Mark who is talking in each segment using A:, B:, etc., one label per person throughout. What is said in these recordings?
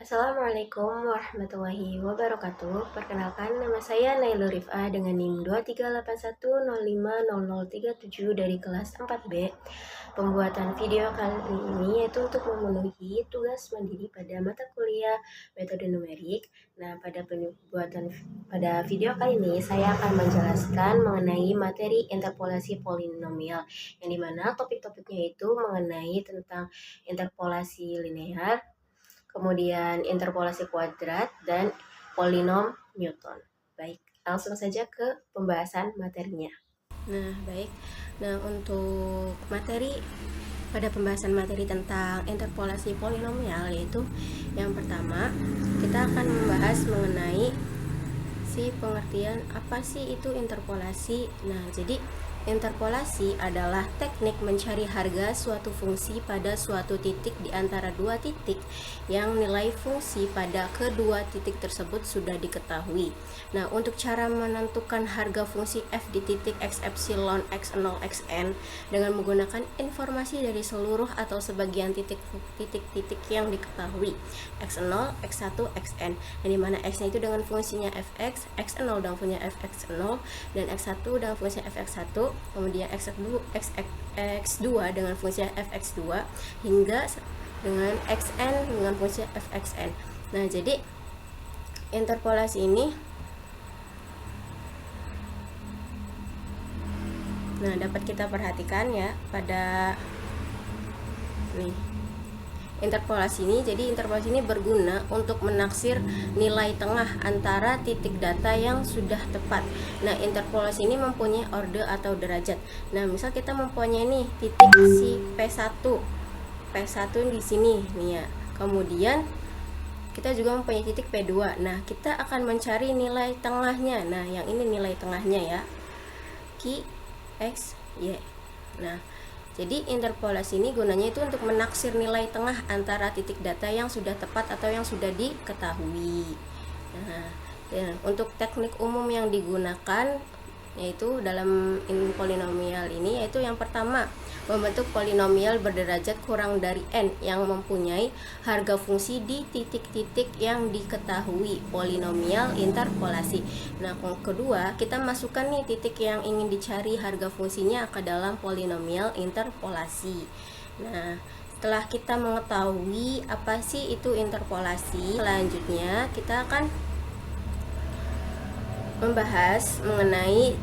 A: Assalamualaikum warahmatullahi wabarakatuh. Perkenalkan, nama saya Nailul Rifah dengan NIM 2381050037 dari kelas 4B. Pembuatan video kali ini yaitu untuk memenuhi tugas mandiri pada mata kuliah metode numerik. Nah, pada video kali ini saya akan menjelaskan mengenai materi interpolasi polinomial, yang dimana topik-topiknya itu mengenai tentang interpolasi linear, kemudian interpolasi kuadrat, dan polinom Newton. Baik, langsung saja ke pembahasan materinya. Nah, untuk pada pembahasan materi tentang interpolasi polinomial, yaitu yang pertama kita akan membahas mengenai pengertian apa sih itu interpolasi. Nah, jadi interpolasi adalah teknik mencari harga suatu fungsi pada suatu titik di antara dua titik yang nilai fungsi pada kedua titik tersebut sudah diketahui. Nah, untuk cara menentukan harga fungsi f di titik x epsilon x0 xn dengan menggunakan informasi dari seluruh atau sebagian titik-titik yang diketahui x0, x1, xn, yang dimana x-nya itu dengan fungsinya fx, x0 dengan fungsinya fx0, dan x1 dengan fungsinya fx1, kemudian x2 dengan fungsi fx2, hingga dengan xn dengan fungsi fxn. Nah, jadi interpolasi ini dapat kita perhatikan ya pada interpolasi ini. Jadi interpolasi ini berguna untuk menaksir nilai tengah antara titik data yang sudah tepat. Nah, interpolasi ini mempunyai orde atau derajat. Nah, misal kita mempunyai nih titik si P1 di sini nih ya. Kemudian kita juga mempunyai titik P2. Nah, kita akan mencari nilai tengahnya. Nah, yang ini nilai tengahnya ya. Q, X, Y. Nah, jadi interpolasi ini gunanya itu untuk menaksir nilai tengah antara titik data yang sudah tepat atau yang sudah diketahui. Nah, untuk teknik umum yang digunakan yaitu dalam polinomial ini, yaitu yang pertama, membentuk polinomial berderajat kurang dari n yang mempunyai harga fungsi di titik-titik yang diketahui, polinomial interpolasi. Nah, yang kedua, kita masukkan nih titik yang ingin dicari harga fungsinya ke dalam polinomial interpolasi. Nah, setelah kita mengetahui apa sih itu interpolasi, selanjutnya kita akan membahas mengenai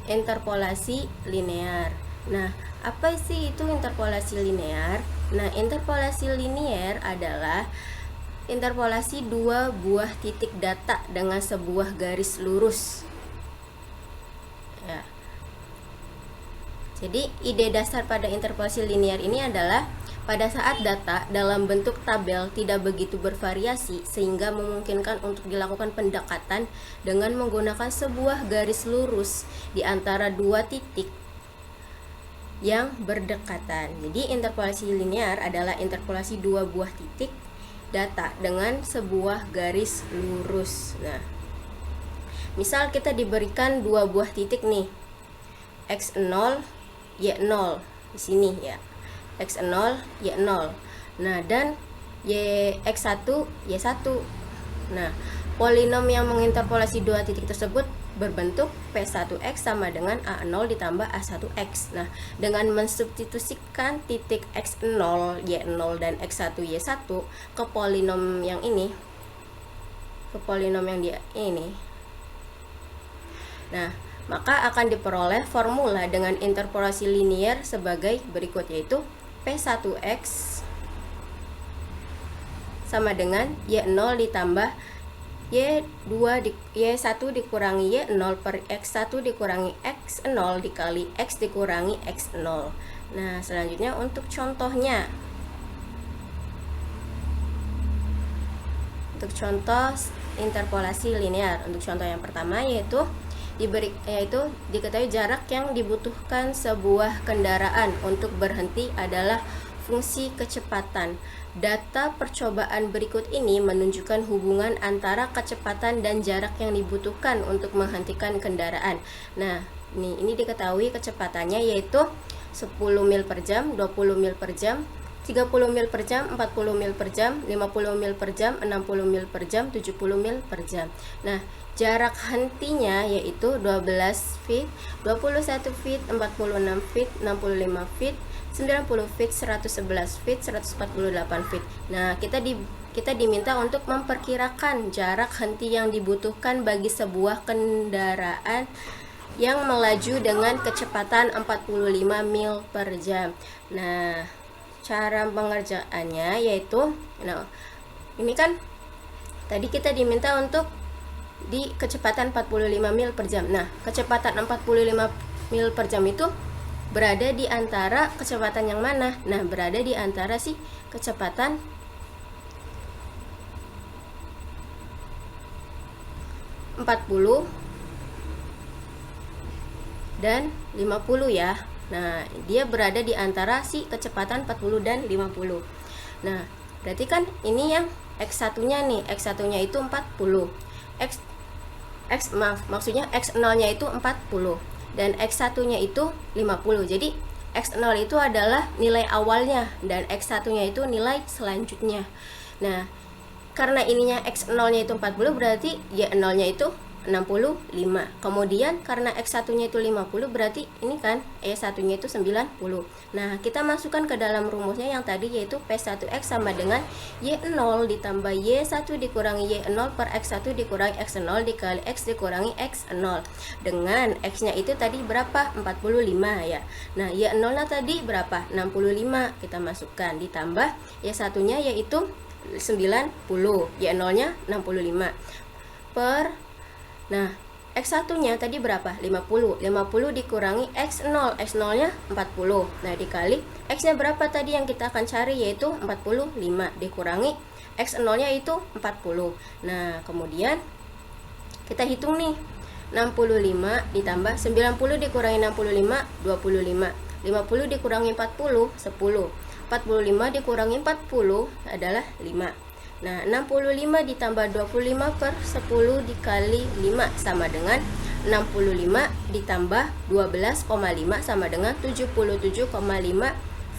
A: interpolasi linear. Nah, apa sih itu interpolasi linear? Nah, interpolasi linear adalah interpolasi dua buah titik data dengan sebuah garis lurus. Ya. Jadi, ide dasar pada interpolasi linear ini adalah pada saat data dalam bentuk tabel tidak begitu bervariasi sehingga memungkinkan untuk dilakukan pendekatan dengan menggunakan sebuah garis lurus di antara dua titik yang berdekatan. Jadi interpolasi linear adalah interpolasi dua buah titik data dengan sebuah garis lurus. Nah, misal kita diberikan dua buah titik nih, x0, y0 di sini ya. x0, y0. Nah, dan x1, y1. Nah, polinom yang menginterpolasi dua titik tersebut berbentuk P1x sama dengan A0 ditambah A1x. Nah, dengan mensubstitusikan titik x0, y0 dan x1, y1 ke polinom yang ini, nah, maka akan diperoleh formula dengan interpolasi linear sebagai berikut, yaitu P1x sama dengan Y0 ditambah Y1 dikurangi Y0 per X1 dikurangi X0 dikali X dikurangi X0. Nah, selanjutnya untuk contohnya. Untuk contoh interpolasi linear, untuk contoh yang pertama yaitu diketahui jarak yang dibutuhkan sebuah kendaraan untuk berhenti adalah fungsi kecepatan. Data percobaan berikut ini menunjukkan hubungan antara kecepatan dan jarak yang dibutuhkan untuk menghentikan kendaraan. Nah, ini diketahui kecepatannya yaitu 10 mil per jam, 20 mil per jam, 30 mil per jam, 40 mil per jam, 50 mil per jam, 60 mil per jam, 70 mil per jam. Nah, jarak hentinya yaitu 12 feet, 21 feet, 46 feet, 65 feet, 90 feet, 111 feet, 148 feet. Nah, kita diminta untuk memperkirakan jarak henti yang dibutuhkan bagi sebuah kendaraan yang melaju dengan kecepatan 45 mil per jam. Nah, cara pengerjaannya yaitu, ini kan tadi kita diminta untuk di kecepatan 45 mil per jam. Nah, kecepatan 45 mil per jam itu berada di antara kecepatan yang mana? Nah, berada di antara si kecepatan 40 dan 50 ya. Nah, dia berada di antara si kecepatan 40 dan 50. Nah, berarti kan ini yang X1-nya nih, X1-nya itu 40. Maksudnya X0-nya itu 40 dan X1-nya itu 50. Jadi X0 itu adalah nilai awalnya dan X1-nya itu nilai selanjutnya. Nah, karena ininya X0-nya itu 40, berarti Y0-nya itu 65. Kemudian karena X1-nya itu 50, berarti ini kan Y1-nya itu 90. Nah, kita masukkan ke dalam rumusnya yang tadi, yaitu P1X sama dengan Y0 ditambah Y1 dikurangi Y0 per X1 dikurangi X0 dikali X dikurangi X0. Dengan X-nya itu tadi berapa? 45 ya. Nah, Y0-nya tadi berapa? 65. Kita masukkan ditambah Y1-nya yaitu 90, Y0-nya 65 per, nah, X1-nya tadi berapa? 50. 50 dikurangi X0, X0-nya 40. Nah, dikali X-nya berapa tadi yang kita akan cari, yaitu 45 dikurangi X0-nya itu 40. Nah, kemudian kita hitung nih, 65 ditambah 90 dikurangi 65, 25. 50 dikurangi 40, 10. 45 dikurangi 40 adalah 5. Nah, 65 ditambah 25 per 10 dikali 5 sama dengan 65 ditambah 12,5 sama dengan 77,5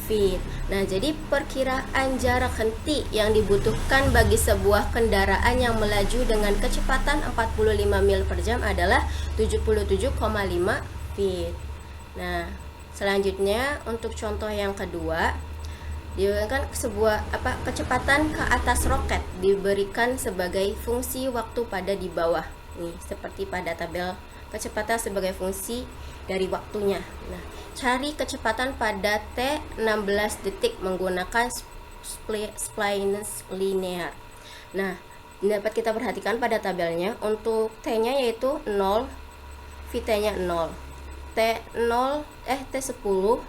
A: feet. Nah, jadi perkiraan jarak henti yang dibutuhkan bagi sebuah kendaraan yang melaju dengan kecepatan 45 mil per jam adalah 77,5 feet. Nah, selanjutnya untuk contoh yang kedua, diberikan sebuah kecepatan ke atas roket diberikan sebagai fungsi waktu pada di bawah. Nih, seperti pada tabel kecepatan sebagai fungsi dari waktunya. Nah, cari kecepatan pada T16 detik menggunakan splines linear. Nah, dapat kita perhatikan pada tabelnya untuk T-nya yaitu 0, VT-nya 0. T10, T10, 15,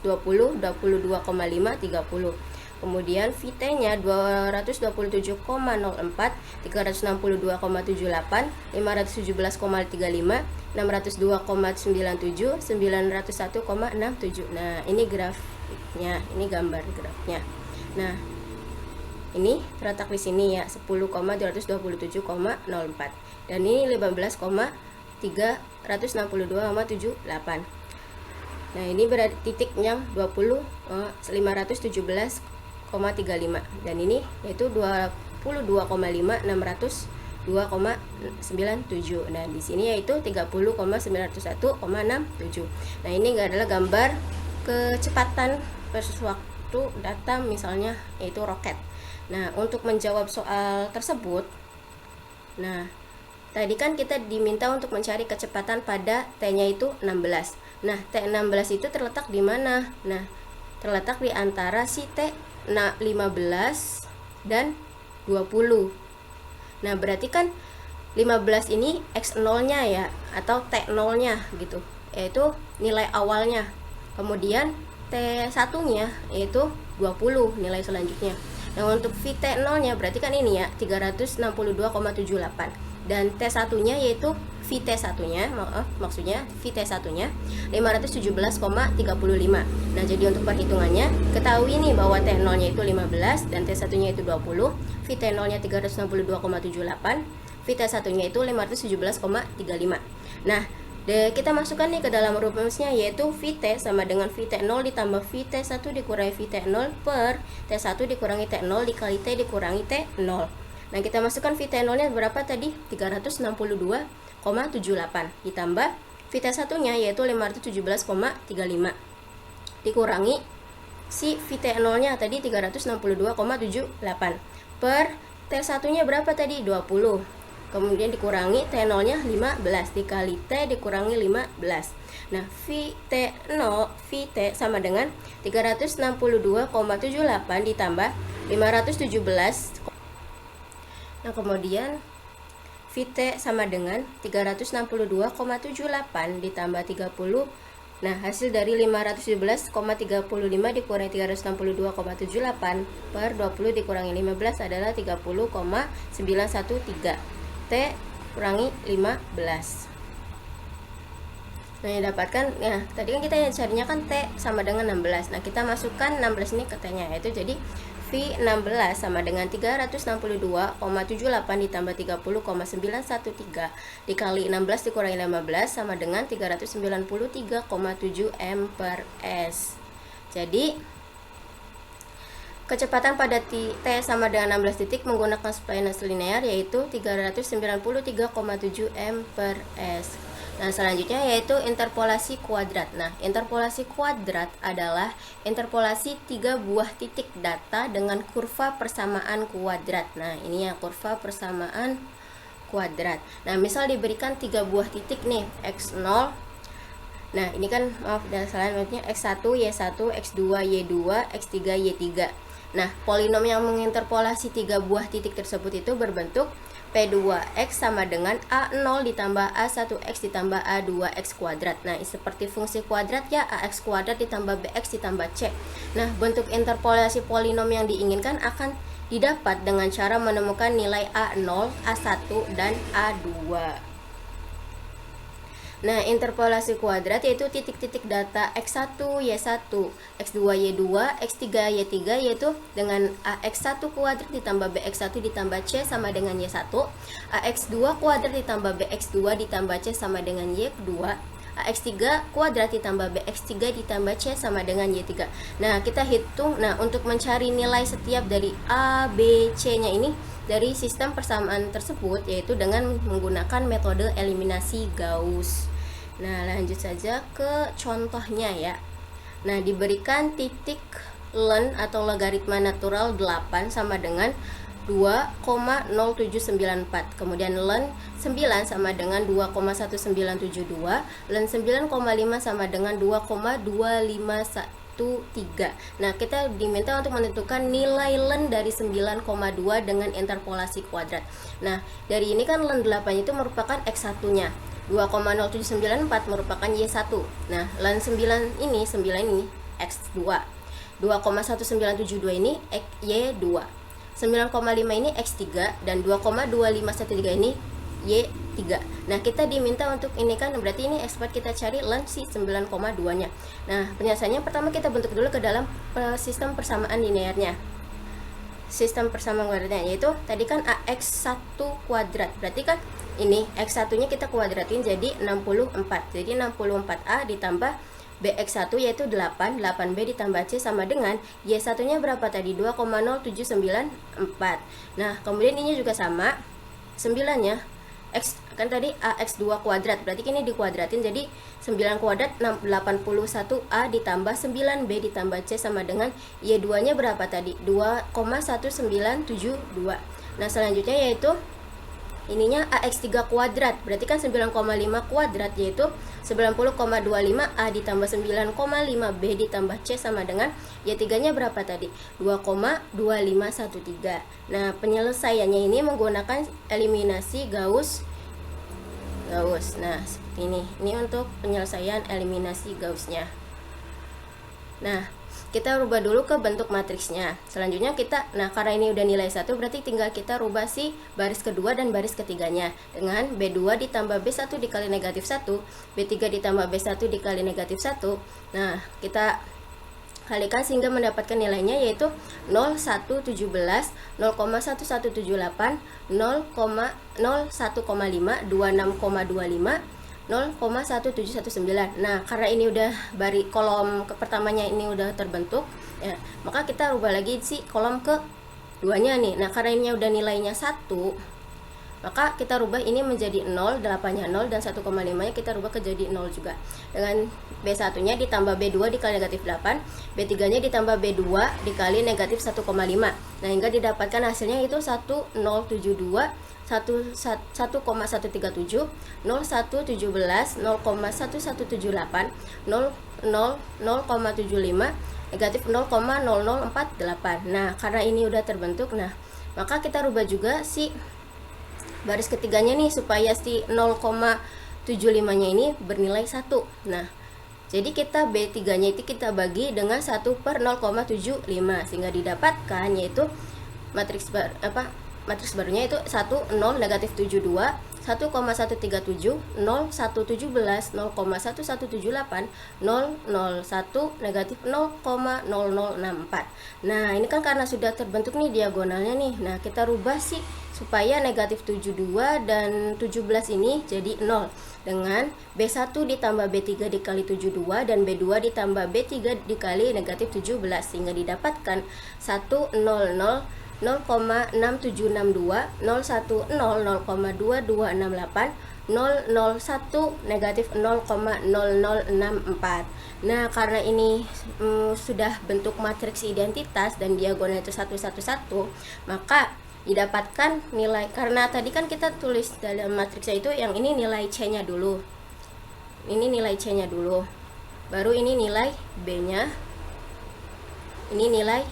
A: 20, 22,5, 30. Kemudian VT-nya 227,04, 362,78, 517,35, 602,97, 901,67. Nah, ini grafiknya, ini gambar grafnya. Nah, ini terletak di sini ya, 10,227,04 dan ini 15,362,78. Nah, ini berada titiknya 517,35 dan ini yaitu 22,5 602,97. Nah, di sini yaitu 30,901,67. Nah, ini adalah gambar kecepatan versus waktu data misalnya yaitu roket. Nah, untuk menjawab soal tersebut, nah, tadi kan kita diminta untuk mencari kecepatan pada T-nya itu 16. Nah, T16 itu terletak di mana? Nah, terletak di antara si T15 dan 20. Nah, berarti kan 15 ini X0-nya ya, atau T0-nya gitu, yaitu nilai awalnya. Kemudian T1-nya yaitu 20 nilai selanjutnya. Nah, untuk VT0-nya berarti kan ini ya, 362,78. Dan T1-nya yaitu VT1-nya, maksudnya VT1-nya 517,35. Nah, jadi untuk perhitungannya, ketahui nih bahwa T0-nya itu 15 dan T1-nya itu 20, VT0-nya 362,78, VT1-nya itu 517,35. Nah, Kita masukkan nih ke dalam rumusnya, yaitu Vt sama dengan Vt0 ditambah Vt1 dikurangi Vt0 per T1 dikurangi T0 dikali T dikurangi T0. Nah, kita masukkan Vt0 nya berapa tadi? 362,78 ditambah Vt1 nya yaitu 517,35 dikurangi si Vt0 nya tadi 362,78 per T1 nya berapa tadi? 20. Kemudian dikurangi T0 nya 15 dikali T dikurangi 15. Nah, Vt sama dengan 362,78 ditambah 517. Nah, kemudian Vt sama dengan 362,78 ditambah 30. Nah, hasil dari 517,35 dikurangi 362,78 per 20 dikurangi 15 adalah 30,913. T kurangi 15. Nah, yang dapatkan, nah tadi kan kita yang carinya kan T sama dengan 16. Nah, kita masukkan 16 ini ke T nya, yaitu jadi V16 sama dengan 362,78 ditambah 30,913 dikali 16 dikurangi 15 sama dengan 393,7 M per S. Jadi kecepatan pada T sama dengan 16 titik menggunakan splinus linear yaitu 393,7 M per S. Nah, selanjutnya yaitu interpolasi kuadrat. Nah, interpolasi kuadrat adalah interpolasi 3 buah titik data dengan kurva persamaan kuadrat. Nah, ini ya kurva persamaan kuadrat. Nah, misal diberikan 3 buah titik nih, X0. Nah, ini kan maaf dan salah, maksudnya X1, Y1, X2, Y2, X3, Y3. Nah, polinom yang menginterpolasi 3 buah titik tersebut itu berbentuk P2X sama dengan A0 ditambah A1X ditambah A2X kuadrat. Nah, seperti fungsi kuadrat ya, AX kuadrat ditambah BX ditambah C. Nah, bentuk interpolasi polinom yang diinginkan akan didapat dengan cara menemukan nilai A0, A1, dan A2. Nah, interpolasi kuadrat yaitu titik-titik data X1, Y1, X2, Y2, X3, Y3 yaitu dengan AX1 kuadrat ditambah BX1 ditambah C sama dengan Y1, AX2 kuadrat ditambah BX2 ditambah C sama dengan Y2, AX3 kuadrat ditambah BX3 ditambah C sama dengan Y3. Nah, kita hitung, nah untuk mencari nilai setiap dari A, B, C-nya ini dari sistem persamaan tersebut yaitu dengan menggunakan metode eliminasi Gauss. Nah, lanjut saja ke contohnya ya. Nah, diberikan titik ln atau logaritma natural 8 sama dengan 2,0794. Kemudian ln 9 sama dengan 2,1972. Ln 9,5 sama dengan 2,2513. Nah, kita diminta untuk menentukan nilai ln dari 9,2 dengan interpolasi kuadrat. Nah, dari ini kan ln 8 itu merupakan X1-nya. 2,0794 merupakan Y1. Nah, ln 9 ini X2. 2,1972 ini Y2. 9,5 ini X3 dan 2,2513 ini Y3. Nah, kita diminta untuk ini kan berarti ini expert kita cari ln si 9,2-nya. Nah, penyelesaiannya pertama kita bentuk dulu ke dalam sistem persamaan linearnya. Sistem persamaan kuadratnya yaitu tadi kan AX1 kuadrat. Berarti kan ini X1-nya kita kuadratin jadi 64. Jadi 64A ditambah BX1 yaitu 8, 8B ditambah C sama dengan Y1-nya berapa tadi? 2,0794. Nah, kemudian ini juga sama. 9-nya X kan tadi AX2 kuadrat. Berarti ini dikuadratin jadi 9 kuadrat 81A ditambah 9B ditambah C sama dengan Y2-nya berapa tadi? 2,1972. Nah, selanjutnya yaitu ininya AX3 kuadrat. Berarti kan 9,5 kuadrat yaitu 90,25A ditambah 9,5B ditambah C sama dengan Y3-nya berapa tadi? 2,2513. Nah, penyelesaiannya ini menggunakan eliminasi Gauss. Nah, seperti ini. Ini untuk penyelesaian eliminasi Gauss-nya. Nah, kita rubah dulu ke bentuk matriksnya. Selanjutnya kita, nah karena ini udah nilai 1 berarti tinggal kita rubah si baris kedua dan baris ketiganya dengan B2 ditambah B1 dikali negatif 1, B3 ditambah B1 dikali negatif 1. Nah, kita kalikan sehingga mendapatkan nilainya yaitu 0,117, 0,1178, 0,01,5, 26,25, 0,1719. Nah, karena ini udah kolom pertamanya ini udah terbentuk, ya, maka kita rubah lagi si kolom keduanya nih. Nah, karena ini udah nilainya 1, maka kita rubah ini menjadi 0, 8-nya 0, dan 1,5-nya kita rubah ke jadi 0 juga. Dengan B1-nya ditambah B2 dikali negatif 8, B3-nya ditambah B2 dikali negatif 1,5. Nah, hingga didapatkan hasilnya itu 1072, 1,137, 0117, 0,1178, 0,75, negatif 0,0048. Nah, karena ini udah terbentuk, nah maka kita rubah juga si baris ketiganya nih supaya si 0,75-nya ini bernilai 1. Nah, jadi kita B3-nya itu kita bagi dengan 1/0,75 sehingga didapatkan yaitu matriks barunya itu 1, 0, negatif 72, 1,137, 0, 117, 0,1178, 001, negatif 0,0064. Nah, ini kan karena sudah terbentuk nih diagonalnya nih. Nah, kita rubah sih supaya negatif 72 dan 17 ini jadi 0 dengan B1 ditambah B3 dikali 72 dan B2 ditambah B3 dikali negatif 17 sehingga didapatkan 100, 0,6762, 010, 0,2268, 001, negatif 0,0064. Nah, karena ini sudah bentuk matriks identitas dan diagonal itu 111, maka didapatkan nilai, karena tadi kan kita tulis dalam matriksnya itu yang ini nilai C-nya dulu, ini nilai C-nya dulu, baru ini nilai B-nya, ini nilai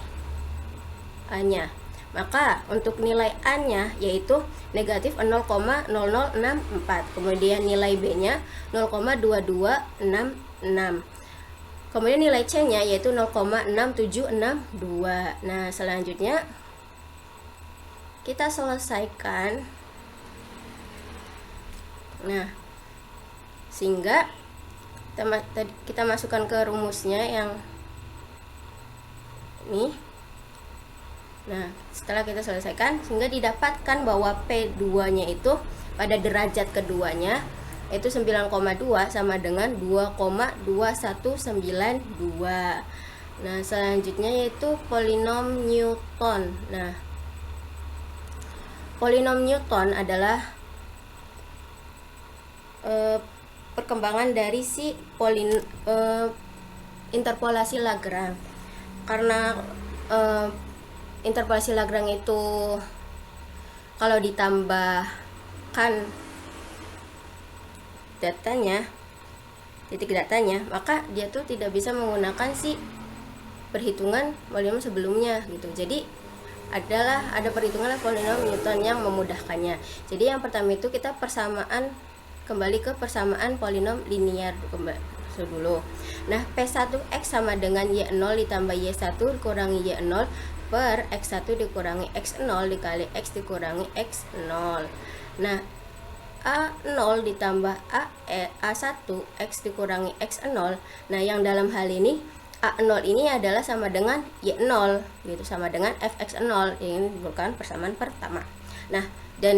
A: A-nya. Maka untuk nilai A-nya yaitu negatif 0,0064, kemudian nilai B-nya 0,2266, kemudian nilai C-nya yaitu 0,6762. Nah, selanjutnya kita selesaikan. Nah, sehingga kita masukkan ke rumusnya yang ini. Nah, setelah kita selesaikan sehingga didapatkan bahwa P2-nya itu pada derajat keduanya itu 9,2 sama dengan 2,2192. Nah, selanjutnya yaitu polinom Newton. Nah, polinom Newton adalah perkembangan dari si interpolasi Lagrange. Karena interpolasi Lagrange itu kalau ditambahkan datanya, titik datanya, maka dia tuh tidak bisa menggunakan si perhitungan polinom sebelumnya gitu. Jadi ada perhitungan polinom Newton yang memudahkannya. Jadi yang pertama itu kita kembali ke persamaan polinom linear dulu. Nah, P1x sama dengan Y0 ditambah Y1 dikurangi Y0 per X1 dikurangi X0 dikali X dikurangi X0. Nah, A0 ditambah A1 X dikurangi X0. Nah, yang dalam hal ini A0 ini adalah sama dengan Y0 gitu, sama dengan Fx0. Ini bukan persamaan pertama. Nah, dan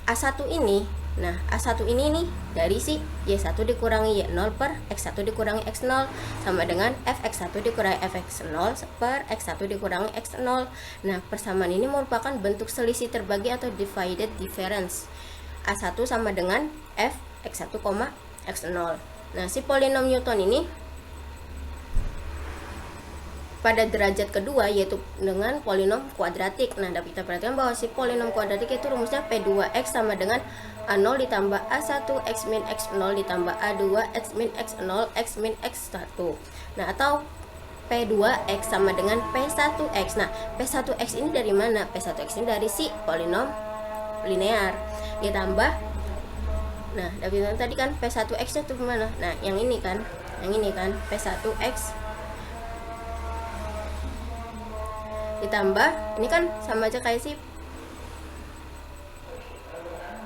A: A1 ini, A1 ini nih dari si Y1 dikurangi Y0 per X1 dikurangi X0 sama dengan Fx1 dikurangi Fx0 per X1 dikurangi X0. Nah, persamaan ini merupakan bentuk selisih terbagi atau divided difference. A1 sama dengan Fx1, X0. Nah, si polinom Newton ini pada derajat kedua yaitu dengan polinom kuadratik. Nah, dapat kita perhatikan bahwa si polinom kuadratik itu rumusnya P2x sama dengan A0 ditambah A1 x min x0 ditambah A2 x min x0 x min x1. Nah, atau P2x sama dengan P1x. Nah, P1x ini dari mana? P1x ini dari si polinom linear ditambah, nah dapat tadi kan P1x nya tuh mana? Nah, yang ini kan P1x ditambah ini kan sama aja kayak si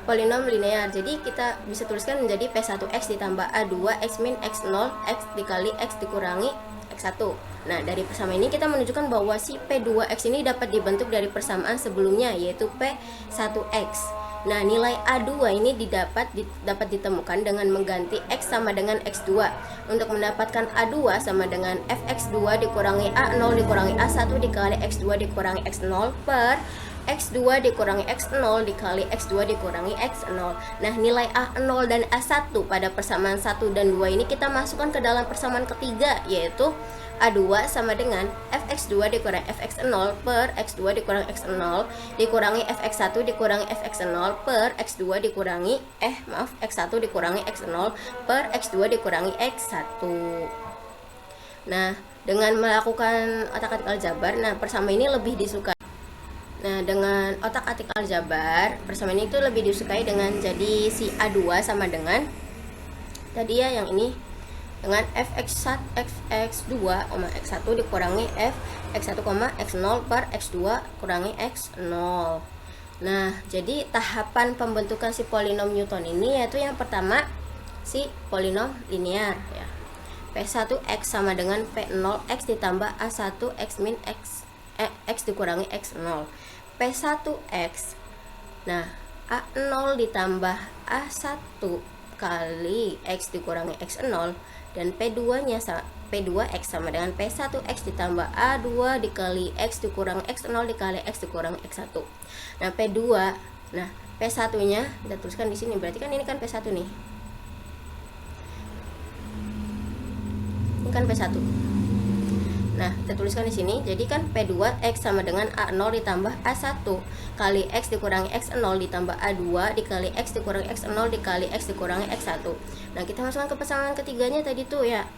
A: polinom linear. Jadi kita bisa tuliskan menjadi P1x ditambah A2 x min x0 x dikali x dikurangi x1. Nah, dari persamaan ini kita menunjukkan bahwa si P2x ini dapat dibentuk dari persamaan sebelumnya yaitu P1x. Nah, nilai A2 ini dapat ditemukan dengan mengganti X sama dengan X2. Untuk mendapatkan A2 sama dengan Fx2 dikurangi A0 dikurangi A1 dikali X2 dikurangi X0 per X2 dikurangi X0 dikali X2 dikurangi X0. Nah, nilai A0 dan A1 pada persamaan 1 dan 2 ini kita masukkan ke dalam persamaan ketiga, yaitu A2 sama dengan Fx2 dikurangi Fx0 per X2 dikurangi X0 dikurangi Fx1 dikurangi Fx0 per X2 dikurangi X1 dikurangi X0 per X2 dikurangi X1. Nah, dengan melakukan otak-atik aljabar, nah persamaan ini lebih disukai. Nah, dengan otak-atik aljabar, persamaan itu lebih disukai dengan jadi si A2 sama dengan tadi ya yang ini dengan fx2, x1 dikurangi fx1, x0 per x2 kurangi x0. Nah, jadi tahapan pembentukan si polinom Newton ini yaitu yang pertama si polinom linear ya. P1x sama dengan P0x ditambah A1 x min x dikurangi x0. P1x. Nah, A0 ditambah A1 kali x dikurangi x0 dan P2-nya P2x sama dengan P1x ditambah A2 dikali x dikurang x0 dikali x dikurang x1. Nah, P2, nah P1-nya kita tuliskan di sini, berarti kan ini kan P1 nih. Ini kan P1. Nah, kita tuliskan di sini. Jadi kan P2x sama dengan A0 ditambah A1 kali x dikurangi x0 ditambah A2 dikali x dikurangi x0 dikali x dikurangi x1. Nah, kita masukkan ke persamaan ketiganya tadi tuh ya.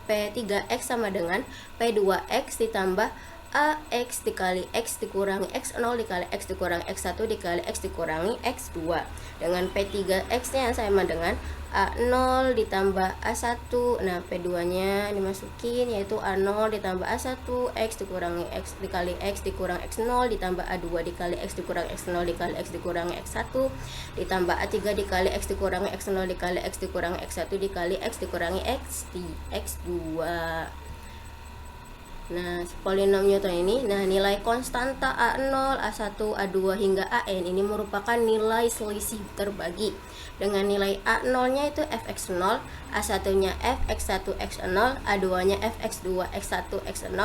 A: P3x sama dengan P2x ditambah AX dikali x dikurangi x0 dikali x dikurangi x1 dikali x dikurangi x2. Dengan P3x nya sama dengan A0 ditambah A1. Nah, P2 nya dimasukin yaitu A0 ditambah A1 x dikurangi x dikali x dikurang x0 ditambah A2 dikali x dikurang x0 dikali x dikurangi x1 ditambah A3 dikali x dikurangi x0 dikali x dikurangi x1 dikali x dikurangi x2. Nah, polinom Newton ini, nah nilai konstanta A0, A1, A2 hingga AN ini merupakan nilai selisih terbagi. Dengan nilai A0-nya itu Fx0, A1-nya Fx1, X0, A2-nya Fx2, X1, X0,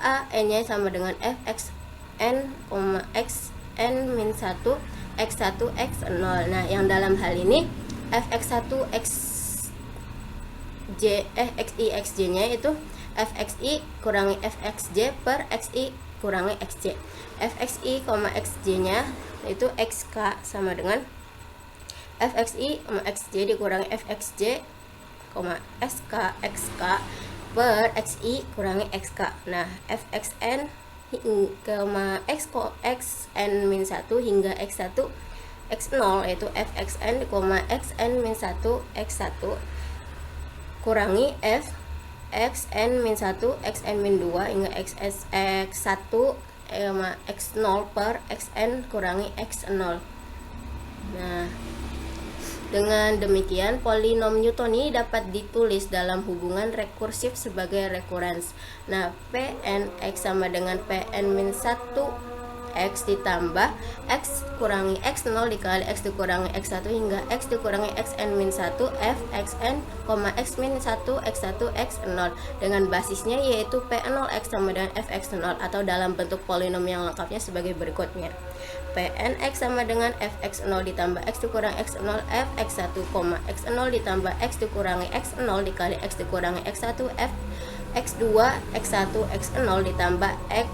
A: AN-nya sama dengan Fxn, Xn min 1, X1, X0. Nah, yang dalam hal ini Fx1, Xi, Xj-nya itu Fxi kurangi Fxj per Xi kurangi Xj. Fxi, Xj nya itu Xk sama dengan Fxi, Xj dikurangi Fxj, Sk, Xk per Xi kurangi Xk. Nah, Fxn, Xn min 1 hingga X1, X0 yaitu Fxn, Xn min 1, X1 kurangi F Xn min 1, Xn min 2 hingga X1, X0 per Xn kurangi X0. Nah, dengan demikian polinom Newton ini dapat ditulis dalam hubungan rekursif sebagai rekurens. Nah, Pn X sama dengan Pn min 1 X ditambah X kurangi X0 dikali X dikurangi X1 hingga X dikurangi Xn min 1 F Xn, X min 1 X1 X0 dengan basisnya yaitu P0X sama dengan Fx0 atau dalam bentuk polinom yang lengkapnya sebagai berikutnya. Pnx sama dengan Fx0 ditambah X dikurang X0 Fx1, X0 ditambah X dikurangi X0 dikali X dikurangi X1 F X2 X1 X0 ditambah X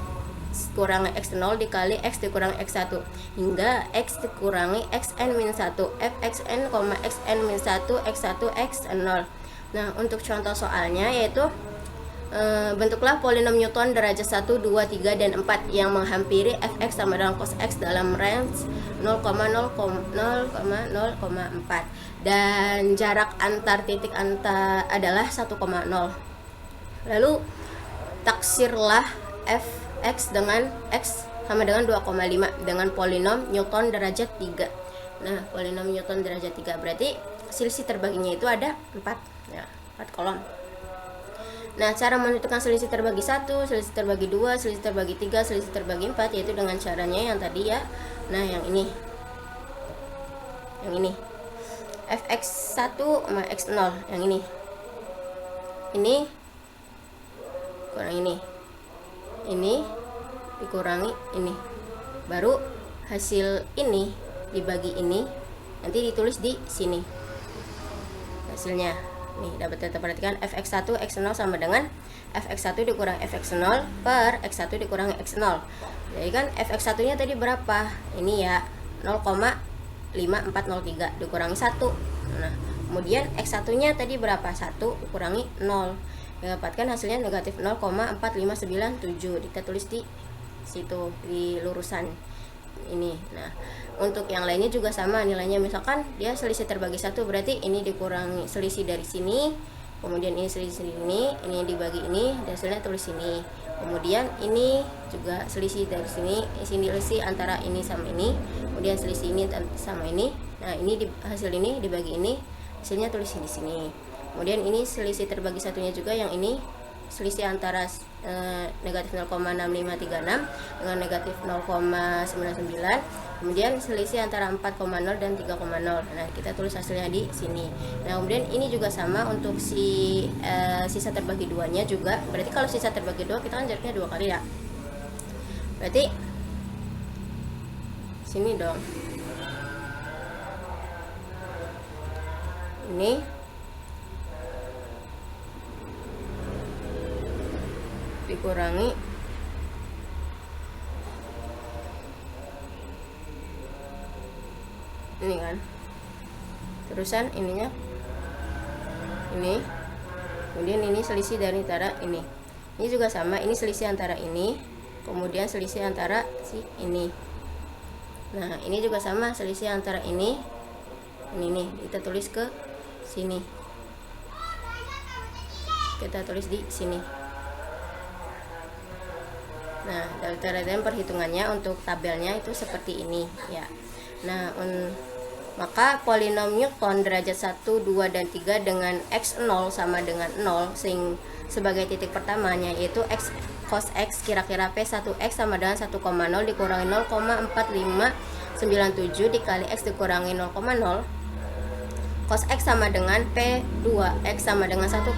A: kurangi X0 dikali X dikurangi X1 hingga X dikurangi Xn min 1 Fxn, Xn min 1 X1 X0. Nah, untuk contoh soalnya yaitu bentuklah polinom Newton derajat 1, 2, 3, dan 4 yang menghampiri Fx sama dengan cos X dalam range 0,4 dan jarak antar titik adalah 1,0. Lalu taksirlah Fx dengan X sama dengan 2,5 dengan polinom Newton derajat 3. Nah, polinom Newton derajat 3 berarti selisih terbaginya itu ada 4 ya, 4 kolom. Nah, cara menentukan selisih terbagi 1, selisih terbagi 2, selisih terbagi 3, selisih terbagi 4 yaitu dengan caranya yang tadi ya. Nah, yang ini. yang ini. Fx1 sama x0 yang ini kurang ini dikurangi ini, baru hasil ini dibagi ini, nanti ditulis di sini hasilnya. Nih dapat kita perhatikan fx1 x0 sama dengan fx1 dikurang fx0 per x1 dikurangi x0. Jadi kan fx1 nya tadi berapa? Ini ya 0,5403 dikurangi 1. Nah kemudian x1 nya tadi berapa? 1 dikurangi 0, dapatkan hasilnya negatif 0,4597. Kita tulis di situ di lurusan ini. Nah untuk yang lainnya juga sama nilainya, misalkan dia selisih terbagi 1, berarti ini dikurangi selisih dari sini, kemudian ini selisih ini dibagi ini, dan hasilnya tulis sini. Kemudian ini juga selisih dari sini selisih antara ini sama ini, kemudian selisih ini sama ini. Nah ini hasil ini dibagi ini, hasilnya tulis di sini. Kemudian ini selisih terbagi satunya juga, yang ini selisih antara negatif 0,6536 dengan negatif 0,99, kemudian selisih antara 4,0 dan 3,0. Nah kita tulis hasilnya di sini. Nah kemudian ini juga sama untuk si sisa terbagi 2 nya juga, berarti kalau sisa terbagi 2 kita kan jaraknya 2 kali ya, berarti sini dong, ini dikurangi ini kan, terusan ininya ini, kemudian ini selisih dari antara ini juga sama, ini selisih antara ini, kemudian selisih antara si ini. Nah ini juga sama, selisih antara ini nih, kita tulis ke sini, kita tulis di sini. Nah dan perhitungannya untuk tabelnya itu seperti ini ya. Nah maka polinom Newton derajat 1, 2, dan 3 dengan x0 sama dengan 0 sebagai titik pertamanya, yaitu x cos x kira-kira P1x sama dengan 1,0 dikurangi 0,4597 dikali x dikurangi 0,0, cos x sama dengan P2x sama dengan 1,0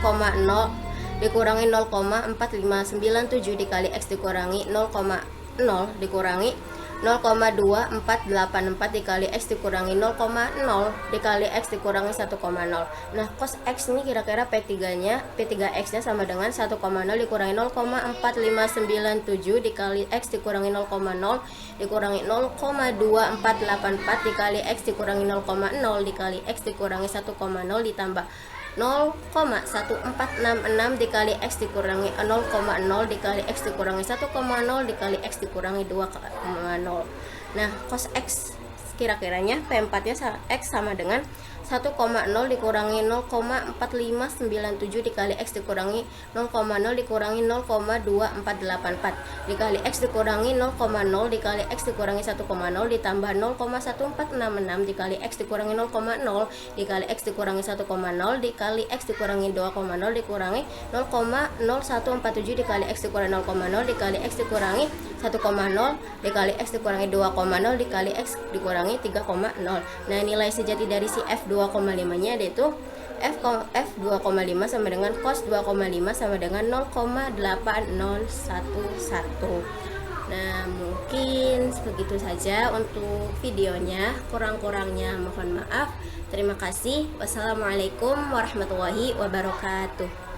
A: dikurangi 0,4597 dikali x dikurangi 0,0 dikurangi 0,2484 dikali x dikurangi 0,0 dikali x dikurangi 1,0. Nah cos x ini kira-kira P3x nya sama dengan 1,0 dikurangi 0,4597 dikali x dikurangi 0,0 dikurangi 0,2484 dikali x dikurangi 0,0 dikali x dikurangi 1,0 ditambah 0,1466 dikali x dikurangi 0,0 dikali x dikurangi 1,0 dikali x dikurangi 2,0. Nah cos x kira-kiranya P4 nya x sama dengan 1,0 dikurangi 0,4597 dikali x dikurangi 0,0 dikurangi 0,2484 dikali x dikurangi 0,0 dikali x dikurangi 1,0 ditambah 0,1466 dikali x dikurangi 0,0 dikali x dikurangi 1,0 dikali x dikurangi 2,0 dikurangi 0,0147 dikali x dikurangi 0,0 dikali x dikurangi 1,0 dikali x dikurangi 2,0 dikali x dikurangi 3,0. Nah nilai sejati dari si F2,5 nya yaitu F2,5 sama dengan cos 2,5 sama dengan 0,8011. Nah mungkin begitu saja untuk videonya, kurang-kurangnya mohon maaf. Terima kasih. Wassalamualaikum warahmatullahi wabarakatuh.